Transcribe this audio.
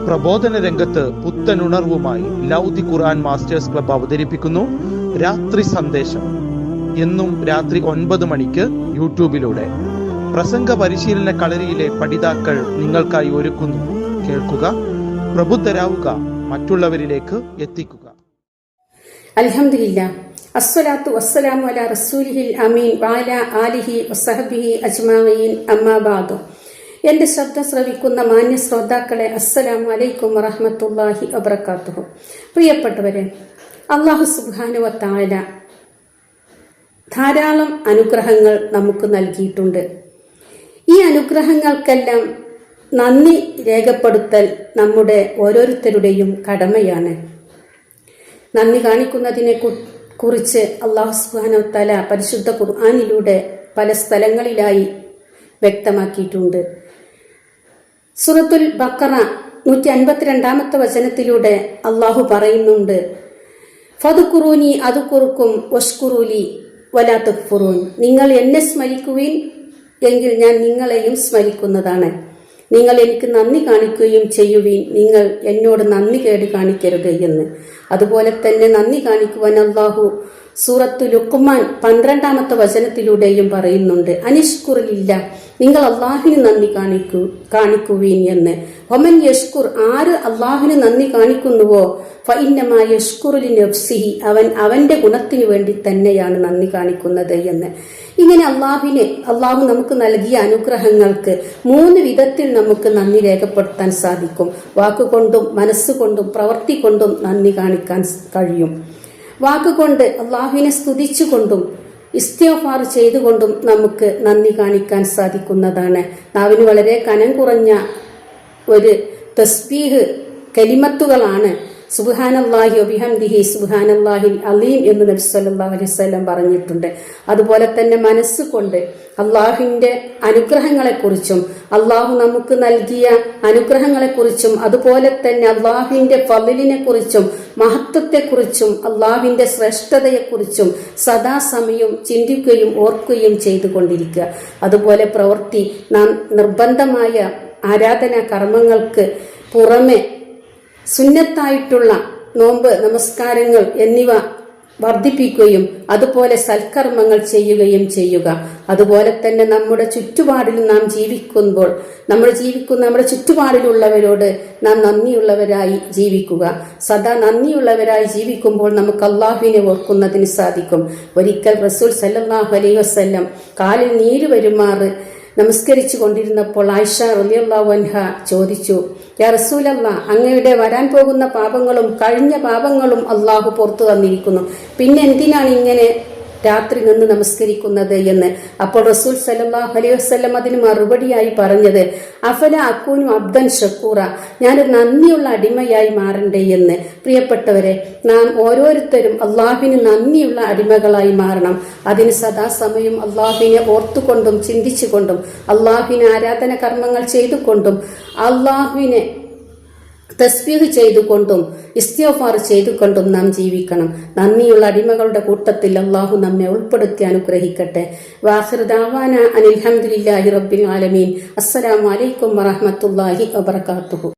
പ്രബോധന രംഗത്ത് പുത്തനുണർവുമായി ലൗദി ഖുർആൻ masters club അവതരിപ്പിക്കുന്നു രാത്രി സന്ദേശം. എന്നും രാത്രി 9 മണിക്ക് യൂട്യൂബിലൂടെ പ്രസംഗ പരിശീലന കളരിയിലെ പഠിതാക്കൾ നിങ്ങൾക്കായി ഒരുക്കുന്നു. കേൾക്കുക, പ്രബുദ്ധരാവുക, മറ്റുള്ളവരിലേക്ക് എത്തിക്കുക. അൽഹംദുലില്ലാ, അസ്സലാത്തു വസ്സലാമു അലാ റസൂലിഹിൽ അമീൻ വഅലാ ആലിഹി വസഹബിഹി അജ്മഈൻ. അമ്മാ ബഅദു. എന്റെ ശബ്ദം ശ്രവിക്കുന്ന മാന്യ ശ്രോതാക്കളെ, അസ്സലാമു അലൈക്കും വറഹ്മത്തുള്ളാഹി വബറകാതുഹു. പ്രിയപ്പെട്ടവരെ, അല്ലാഹു സുബ്ഹാനഹു വ തആല ധാരാളം അനുഗ്രഹങ്ങൾ നമുക്ക് നൽകിയിട്ടുണ്ട്. ഈ അനുഗ്രഹങ്ങൾക്കെല്ലാം നന്ദി രേഖപ്പെടുത്തൽ നമ്മുടെ ഓരോരുത്തരുടെയും കടമയാണ്. നന്ദി കാണിക്കുന്നതിനെ കുറിച്ച് അല്ലാഹു സുബ്ഹാനഹു വ തആല പരിശുദ്ധ ഖുർആനിലൂടെ പല സ്ഥലങ്ങളിലായി വ്യക്തമാക്കിയിട്ടുണ്ട്. സൂറത്തുൽ ബഖറ 152 വചനത്തിലൂടെ അല്ലാഹു പറയുന്നുണ്ട്, ഫദ്കുറൂനി അദ്കുറുക്കും വഷ്കുറൂലി വലാ തക്ഫുറൂൻ. നിങ്ങൾ എന്നെ സ്മരിക്കുവിൻ, എങ്കിൽ ഞാൻ നിങ്ങളെയും സ്മരിക്കുന്നതാണ്. നിങ്ങൾ എനിക്ക് നന്ദി കാണിക്കുകയും ചെയ്യുവിൻ, നിങ്ങൾ എന്നോട് നന്ദി കേട് കാണിക്കരുത് എന്ന്. അതുപോലെ തന്നെ നന്ദി കാണിക്കുവാൻ അല്ലാഹു സൂറത്തു ലുഖ്മാൻ 12 വചനത്തിലൂടെയും പറയുന്നുണ്ട്, അനിഷ്കുറിലില്ല, നിങ്ങൾ അള്ളാഹിന് നന്ദി കാണിക്കുവീൻ എന്ന്. ഒമൻ യഷ്കുർ, ആര് അള്ളാഹിന് നന്ദി കാണിക്കുന്നുവോ ഫഇന്നമാ യഷ്കുറു ലിനഫ്സിഹി, അവൻ അവന്റെ ഗുണത്തിന് വേണ്ടി തന്നെയാണ് നന്ദി കാണിക്കുന്നത് എന്ന്. ഇങ്ങനെ അള്ളാഹു നമുക്ക് നൽകിയ അനുഗ്രഹങ്ങൾക്ക് 3 വിധത്തിൽ നമുക്ക് നന്ദി രേഖപ്പെടുത്താൻ സാധിക്കും. വാക്കുകൊണ്ടും മനസ്സുകൊണ്ടും പ്രവൃത്തി കൊണ്ടും നന്ദി കാണിക്കാൻ കഴിയും. വാക്കുകൊണ്ട് അള്ളാഹുവിനെ സ്തുതിച്ചുകൊണ്ടും ഇസ്തിഗ്ഫാർ ചെയ്തുകൊണ്ടും നമുക്ക് നന്ദി കാണിക്കാൻ സാധിക്കുന്നതാണ്. നാവിന് വളരെ കനം കുറഞ്ഞ ഒരു തസ്ബീഹ് കലിമത്തുകളാണ് സുബ്ഹാനല്ലാഹി വബിഹംദിഹി സുബ്ഹാനല്ലാഹിൽ അലീം എന്ന് നബി സല്ലല്ലാഹു അലൈഹി വസല്ലം പറഞ്ഞിട്ടുണ്ട്. അതുപോലെ തന്നെ മനസ്സുകൊണ്ട് അള്ളാഹുവിന്റെ അനുഗ്രഹങ്ങളെക്കുറിച്ചും അള്ളാഹു നമുക്ക് നൽകിയ അനുഗ്രഹങ്ങളെക്കുറിച്ചും അതുപോലെ തന്നെ അള്ളാഹുവിന്റെ ഫളിലിനെ കുറിച്ചും മഹത്വത്തെക്കുറിച്ചും അള്ളാഹുവിന്റെ ശ്രേഷ്ഠതയെക്കുറിച്ചും സദാസമയം ചിന്തിക്കുകയും ഓർക്കുകയും ചെയ്തുകൊണ്ടിരിക്കുക. അതുപോലെ പ്രവൃത്തി, നാം നിർബന്ധമായ ആരാധനാ കർമ്മങ്ങൾക്ക് പുറമെ സുന്നത്തായിട്ടുള്ള നോമ്പ്, നമസ്കാരങ്ങൾ എന്നിവ വർദ്ധിപ്പിക്കുകയും അതുപോലെ സൽക്കർമ്മങ്ങൾ ചെയ്യുകയും ചെയ്യുക. അതുപോലെ തന്നെ നമ്മുടെ ചുറ്റുപാടിൽ നാം ജീവിക്കുമ്പോൾ നമ്മുടെ ചുറ്റുപാടിലുള്ളവരോട് നാം നന്ദിയുള്ളവരായി ജീവിക്കുക. സദാ നന്ദിയുള്ളവരായി ജീവിക്കുമ്പോൾ നമുക്ക് അള്ളാഹുവിനെ ഓർക്കുന്നതിന് സാധിക്കും. ഒരിക്കൽ റസൂൽ സല്ലല്ലാഹു അലൈഹി വസല്ലം കാലിൽ നീര് വരുമാറ് നമസ്കരിച്ചു കൊണ്ടിരുന്നപ്പോൾ ആയിഷ റളിയല്ലാഹു അൻഹ ചോദിച്ചു, യാ റസൂലല്ലാഹ്, അങ്ങയുടെ വരാൻ പോകുന്ന പാപങ്ങളും കഴിഞ്ഞ പാപങ്ങളും അള്ളാഹു പുറത്തു തന്നിരിക്കുന്നു, പിന്നെ എന്തിനാണ് ഇങ്ങനെ രാത്രി നിന്ന് നമസ്കരിക്കുന്നത് എന്ന്. അപ്പോൾ റസൂൽ സല്ലല്ലാഹു അലൈഹി വസല്ലം അതിന് മറുപടിയായി പറഞ്ഞത്, അഫല അകൂനു അബ്ദൻ ഷക്കൂറ, ഞാനൊരു നന്ദിയുള്ള അടിമയായി മാറണ്ടേ എന്ന്. പ്രിയപ്പെട്ടവരെ, നാം ഓരോരുത്തരും അള്ളാഹുവിന് നന്ദിയുള്ള അടിമകളായി മാറണം. അതിന് സദാസമയം അള്ളാഹുവിനെ ഓർത്തുകൊണ്ടും ചിന്തിച്ചുകൊണ്ടും അള്ളാഹുവിന് ആരാധന കർമ്മങ്ങൾ ചെയ്തുകൊണ്ടും അള്ളാഹുവിനെ തസ്ബീഹ് ചെയ്തുകൊണ്ടും ഇസ്തിഗ്ഫാർ ചെയ്തുകൊണ്ടും നാം ജീവിക്കണം. നന്ദിയുള്ള അടിമകളുടെ കൂട്ടത്തിൽ അള്ളാഹു നമ്മെ ഉൾപ്പെടുത്തി അനുഗ്രഹിക്കട്ടെ. വാഖിറു ദഅവാന അനിൽ ഹംദുലില്ലാഹി റബ്ബിൽ ആലമീൻ. അസ്സലാമു അലൈക്കും വറഹ്മത്തുള്ളാഹി വബറകാതുഹു.